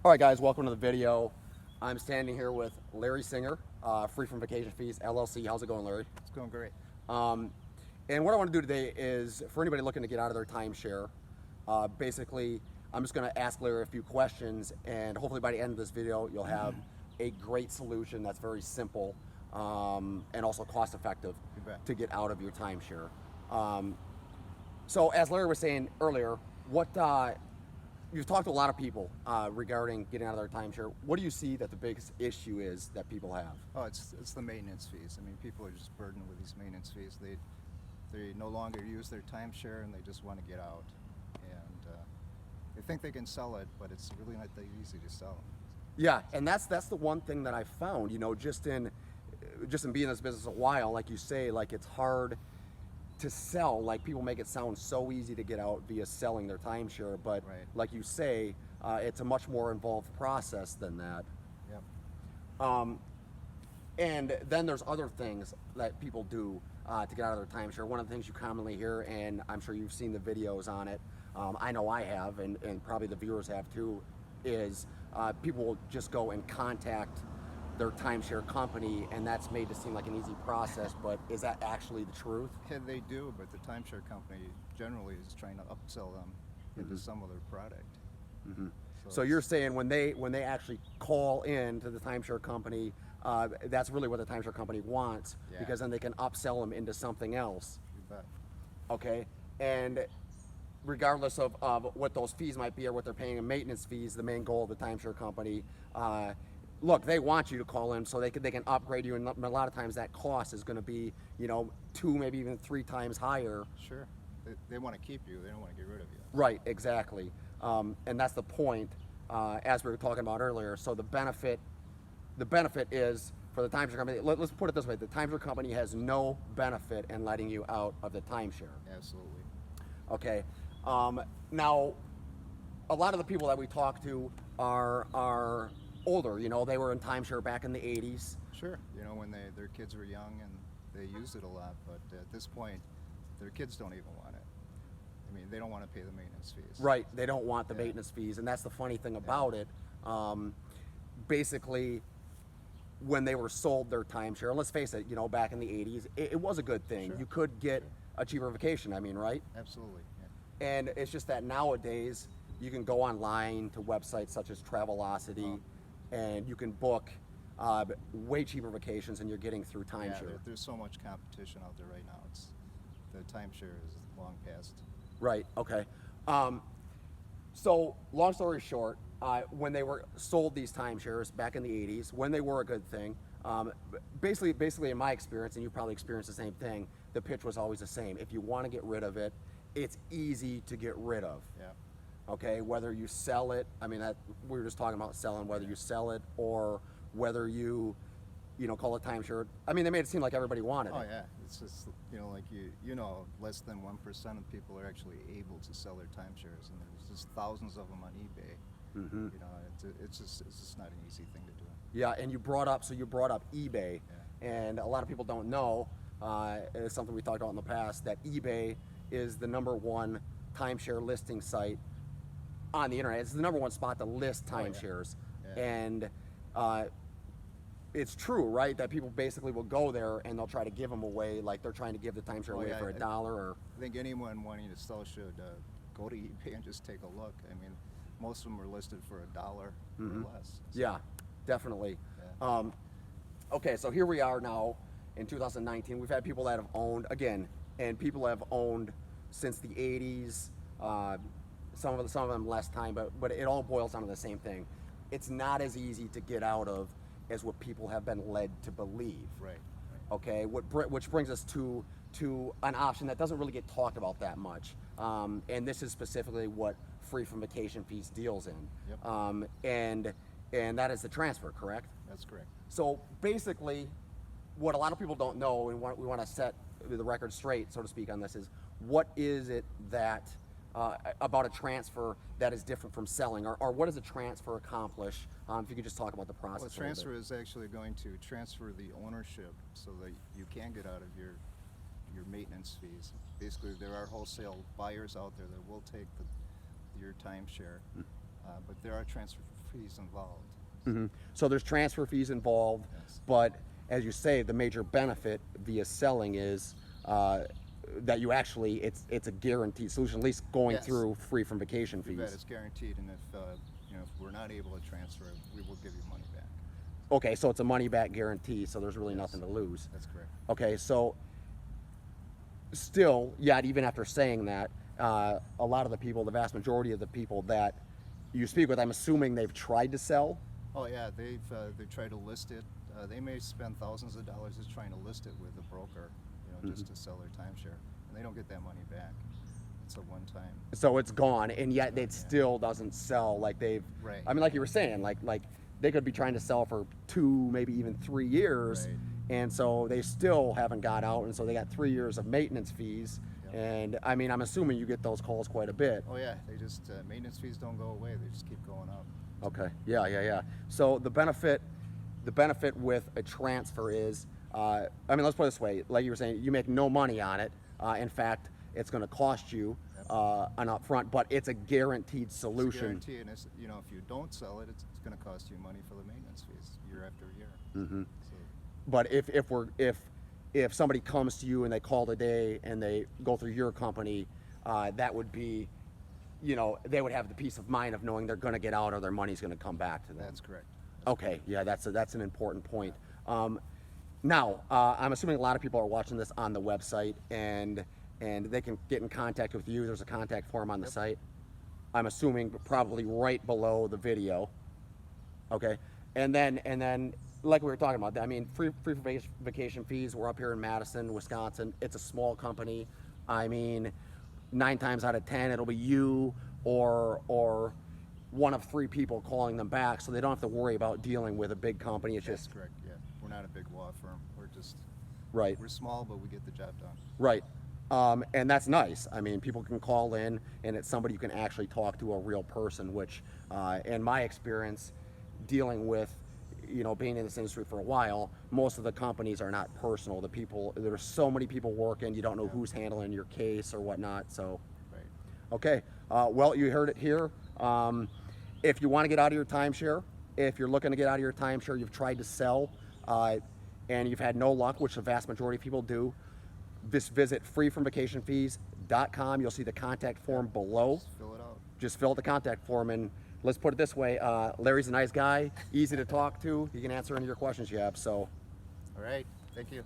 All right, guys, welcome to the video. I'm standing here with Larry Singer, Free From Vacation Fees, LLC. How's it going, Larry? It's going great. And what I want to do today is, for anybody looking to get out of their timeshare, basically, I'm just going to ask Larry a few questions, and hopefully by the end of this video, you'll have a great solution that's very simple and also cost-effective to get out of your timeshare. So, as Larry was saying earlier, you've talked to a lot of people regarding getting out of their timeshare. What do you see that the biggest issue is that people have? Oh, it's the maintenance fees. I mean, people are just burdened with these maintenance fees. They no longer use their timeshare and they just want to get out. And they think they can sell it, but it's really not that easy to sell. Yeah, and that's the one thing that I found. You know, just in being in this business a while, like you say, like it's hard to sell. Like people make it sound so easy to get out via selling their timeshare, but Right. like you say, it's a much more involved process than that. Yep. And then there's other things that people do to get out of their timeshare. One of the things you commonly hear, and I'm sure you've seen the videos on it, I know I have, and probably the viewers have too, is people will just go and contact their timeshare company, and that's made to seem like an easy process, but is that actually the truth? Yeah, they do, but the timeshare company generally is trying to upsell them into some other product. So you're saying when they actually call in to the timeshare company, that's really what the timeshare company wants, Yeah. because then they can upsell them into something else. You bet. Okay, and regardless of what those fees might be or what they're paying in maintenance fees, the main goal of the timeshare company, look, they want you to call in so they can upgrade you, and a lot of times that cost is going to be, you know, 2, maybe even 3 times higher. Sure. They want to keep you. They don't want to get rid of you. Right, exactly, and that's the point, as we were talking about earlier. So the benefit is for the timeshare company. Let's put it this way: the timeshare company has no benefit in letting you out of the timeshare. Absolutely. Okay. Now, a lot of the people that we talk to are older. You know, they were in timeshare back in the 80s. Sure. You know, when their kids were young and they used it a lot, but at this point, their kids don't even want it. I mean, they don't want to pay the maintenance fees. Right. They don't want the maintenance fees, and that's the funny thing about it. Basically, when they were sold their timeshare, and let's face it, you know, back in the 80s, it was a good thing. Sure. You could get a cheaper vacation. I mean, right? Absolutely. Yeah. And it's just that nowadays you can go online to websites such as Travelocity, and you can book way cheaper vacations than you're getting through timeshare. Yeah, there's so much competition out there right now. The timeshare is long past. Right. Okay. So long story short, when they were sold these timeshares back in the 80s, when they were a good thing, basically in my experience, and you probably experienced the same thing, the pitch was always the same. If you want to get rid of it, it's easy to get rid of. Yeah. Okay, whether you sell it, I mean, that we were just talking about selling, whether you sell it or whether you call it timeshare. I mean, they made it seem like everybody wanted it. Oh yeah, it's just, you know, like you know, less than 1% of people are actually able to sell their timeshares, and there's just thousands of them on eBay. You know, it's just not an easy thing to do. Yeah, and you brought up eBay, and a lot of people don't know. It's something we talked about in the past, that eBay is the #1 timeshare listing site on the internet. It's the #1 spot to list timeshares, and it's true, right? That people basically will go there and they'll try to give them away, like they're trying to give the timeshare away for $1 or. I think anyone wanting to sell should go to eBay and just take a look. I mean, most of them are listed for $1 or less. So. Yeah, definitely. Yeah. Okay, so here we are now in 2019. We've had people that have owned, again, and people have owned since the 80s. Some of them less time, but it all boils down to the same thing. It's not as easy to get out of as what people have been led to believe. Right. Okay, which brings us to an option that doesn't really get talked about that much, and this is specifically what Free From Vacation Fees deals in. Yep. And that is the transfer, correct? That's correct. So basically, what a lot of people don't know, and we want to set the record straight, so to speak, on this, is what is it that about a transfer that is different from selling, or what does a transfer accomplish? If you could just talk about the process. Well, a transfer is actually going to transfer the ownership so that you can get out of your maintenance fees. Basically, there are wholesale buyers out there that will take your timeshare, but there are transfer fees involved. So there's transfer fees involved, Yes. but as you say, the major benefit via selling is that you actually, it's a guaranteed solution, at least going Yes. through free from vacation You bet fees. it's guaranteed, and if we're not able to transfer it, we will give you money back. Okay, so it's a money back guarantee, so there's really Yes. nothing to lose. That's correct. Okay, so still, yet even after saying that, a lot of the people, the vast majority of the people that you speak with, I'm assuming they've tried to sell. Oh yeah, they try to list it. They may spend thousands of dollars just trying to list it with a broker, just to sell their timeshare, and they don't get that money back. It's a one-time. So it's gone, and yet it still doesn't sell like they've. Right. I mean, like you were saying, like they could be trying to sell for 2, maybe even 3 years, Right. and so they still haven't got out, and so they got 3 years of maintenance fees. Yep. And I mean, I'm assuming you get those calls quite a bit. Oh yeah, they just maintenance fees don't go away; they just keep going up. Okay. Yeah. So the benefit with a transfer is, I mean, let's put it this way: like you were saying, you make no money on it. In fact, it's going to cost you an upfront, but it's a guaranteed It's a solution. guarantee, and if you don't sell it, it's going to cost you money for the maintenance fees year after year. So, But if somebody comes to you and they call today and they go through your company, that would be, they would have the peace of mind of knowing they're going to get out or their money's going to come back to them. that's correct. Okay, yeah, that's an important point. Now, I'm assuming a lot of people are watching this on the website, and they can get in contact with you. There's a contact form on the site. I'm assuming probably right below the video. Okay, and then like we were talking about, I mean, free for vacation fees. We're up here in Madison, Wisconsin. It's a small company. I mean, 9 times out of 10, it'll be you or one of 3 people calling them back, so they don't have to worry about dealing with a big company. It's That's just correct. Yeah, we're not a big law firm. right. We're small, but we get the job done. Right. And that's nice. I mean, people can call in, and it's somebody you can actually talk to, a real person, which, in my experience, dealing with, being in this industry for a while, most of the companies are not personal. There's so many people working, you don't know who's handling your case or whatnot. So, Right. okay. Well, you heard it here. If you want to get out of your timeshare, if you're looking to get out of your timeshare, you've tried to sell, and you've had no luck, which the vast majority of people do, just visit freefromvacationfees.com. You'll see the contact form below. Just fill it out. Just fill out the contact form, and let's put it this way, Larry's a nice guy, easy to talk to. He can answer any of your questions you have. So All right. Thank you.